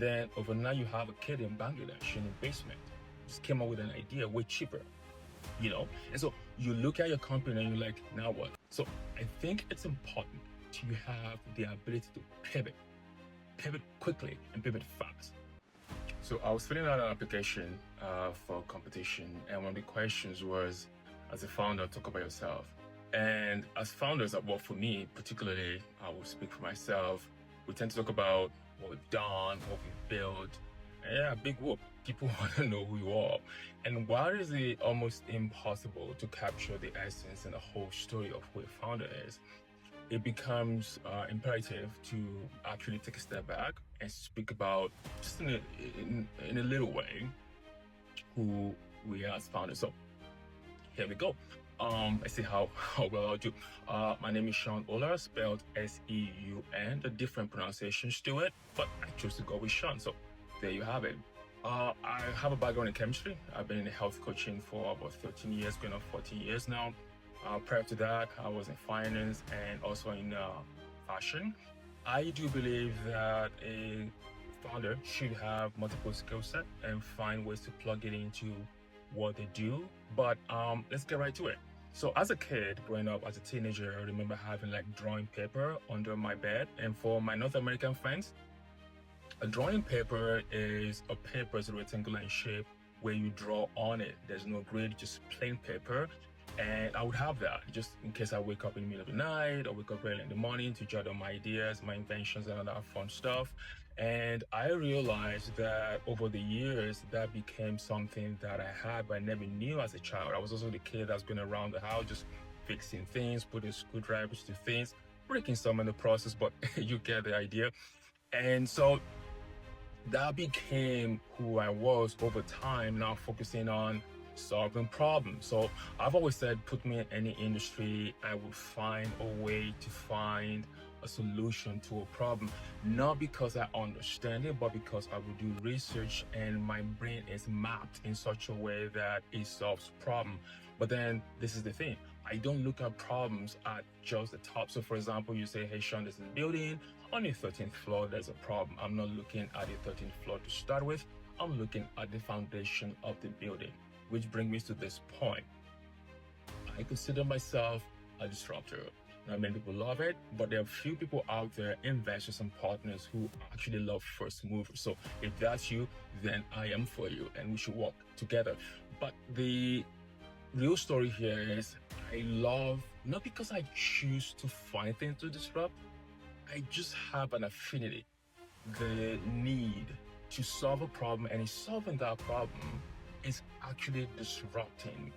then overnight you have a kid in Bangladesh in a basement. Just came up with an idea way cheaper, And so you look at your company and you're like, now what? So I think it's important to have the ability to pivot quickly and pivot fast. So I was filling out an application for competition, and one of the questions was, as a founder, talk about yourself. And as founders, well, for me particularly, I will speak for myself. We tend to talk about what we've done, what we've built. And yeah, big whoop. People want to know who you are. And while it is almost impossible to capture the essence and the whole story of who a founder is, it becomes imperative to actually take a step back and speak about, just in a little way, who we are as founders. So here we go. Let's see how well I'll do. My name is Sean Oler, spelled S-E-U-N. The different pronunciations to it, but I chose to go with Sean. So there you have it. I have a background in chemistry. I've been in health coaching for about 13 years, going on 14 years now. Prior to that, I was in finance and also in fashion. I do believe that a founder should have multiple skill sets and find ways to plug it into what they do. But let's get right to it. So as a kid, growing up as a teenager, I remember having like drawing paper under my bed. And for my North American friends, a drawing paper is a paper that's rectangular in shape where you draw on it. There's no grid, just plain paper. And I would have that just in case I wake up in the middle of the night or wake up early in the morning to jot down my ideas, my inventions, and all that fun stuff. And I realized that over the years, that became something that I had, but I never knew as a child. I was also the kid that's been around the house, just fixing things, putting screwdrivers to things, breaking some in the process, but you get the idea. And so that became who I was over time, now focusing on solving problems. So I've always said, put me in any industry, I would find a way to find a solution to a problem, not because I understand it, but because I will do research and my brain is mapped in such a way that it solves problem. But then this is the thing, I don't look at problems at just the top. So for example, you say, hey Sean, this is a building, on the 13th floor, there's a problem. I'm not looking at the 13th floor to start with, I'm looking at the foundation of the building. Which brings me to this point. I consider myself a disruptor. Now, many people love it, but there are few people out there, investors and partners, who actually love first movers. So if that's you, then I am for you and we should work together. But the real story here is I love, not because I choose to find things to disrupt, I just have an affinity, the need to solve a problem, and in solving that problem, is actually disrupting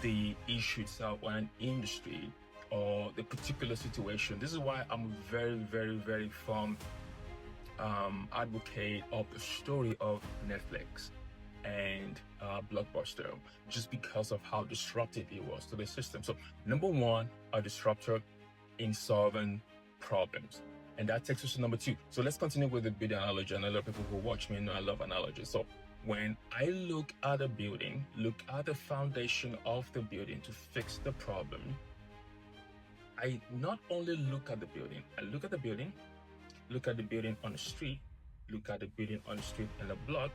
the issue itself or an industry or the particular situation. This is why I'm a very, very, very firm advocate of the story of Netflix and Blockbuster, just because of how disruptive it was to the system. So number one, a disruptor in solving problems. And that takes us to number two. So let's continue with the video analogy. And a lot of people who watch me know I love analogies. So when I look at a building, look at the foundation of the building to fix the problem, I not only look at the building, I look at the building, look at the building on the street, look at the building on the street and the block,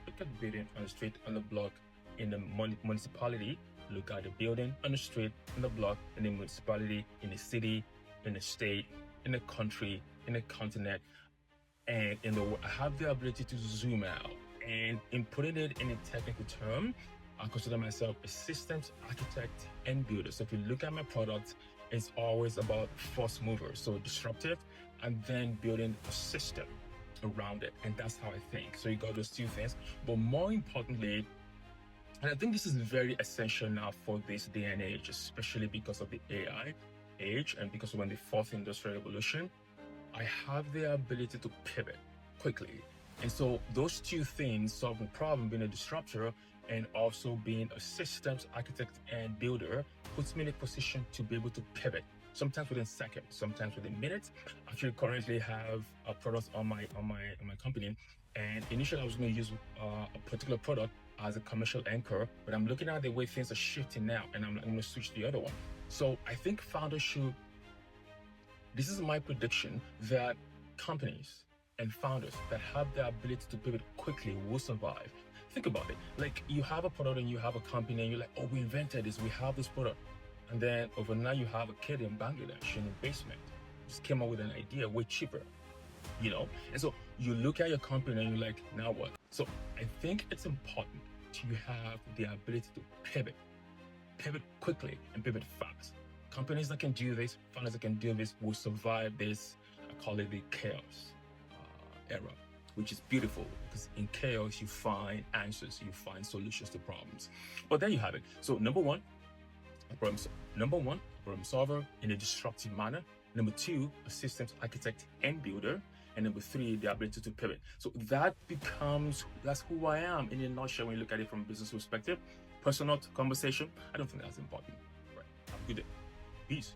look at the building on the street and the block in the municipality, look at the building on the street and the block in the municipality, in the city, in the state, in the country, in the continent, and in the world. I have the ability to zoom out. And in putting it in a technical term, I consider myself a systems architect and builder. So if you look at my product, it's always about first mover, so disruptive, and then building a system around it. And that's how I think. So you got those two things. But more importantly, and I think this is very essential now for this day and age, especially because of the AI age and because we're in the fourth industrial revolution, I have the ability to pivot quickly. And so those two things, solving problem, being a disruptor, and also being a systems architect and builder, puts me in a position to be able to pivot. Sometimes within seconds, sometimes within minutes. I actually currently have a product on my company, and initially I was going to use a particular product as a commercial anchor, but I'm looking at the way things are shifting now, and I'm going to switch to the other one. So I think founders should. This is my prediction that companies and founders that have the ability to pivot quickly will survive. Think about it. Like you have a product and you have a company and you're like, oh, we invented this, we have this product. And then overnight you have a kid in Bangladesh in a basement. Just came up with an idea way cheaper, you know? And so you look at your company and you're like, now what? So I think it's important to have the ability to pivot quickly and pivot fast. Companies that can do this, founders that can do this will survive this, I call it the chaos era, which is beautiful because in chaos, you find answers, you find solutions to problems. But there you have it. So number one, a problem solver in a disruptive manner. Number two, a systems architect and builder. And number three, the ability to pivot. So that's who I am in a nutshell when you look at it from a business perspective. Personal conversation, I don't think that's important. Right. Have a good day. Peace.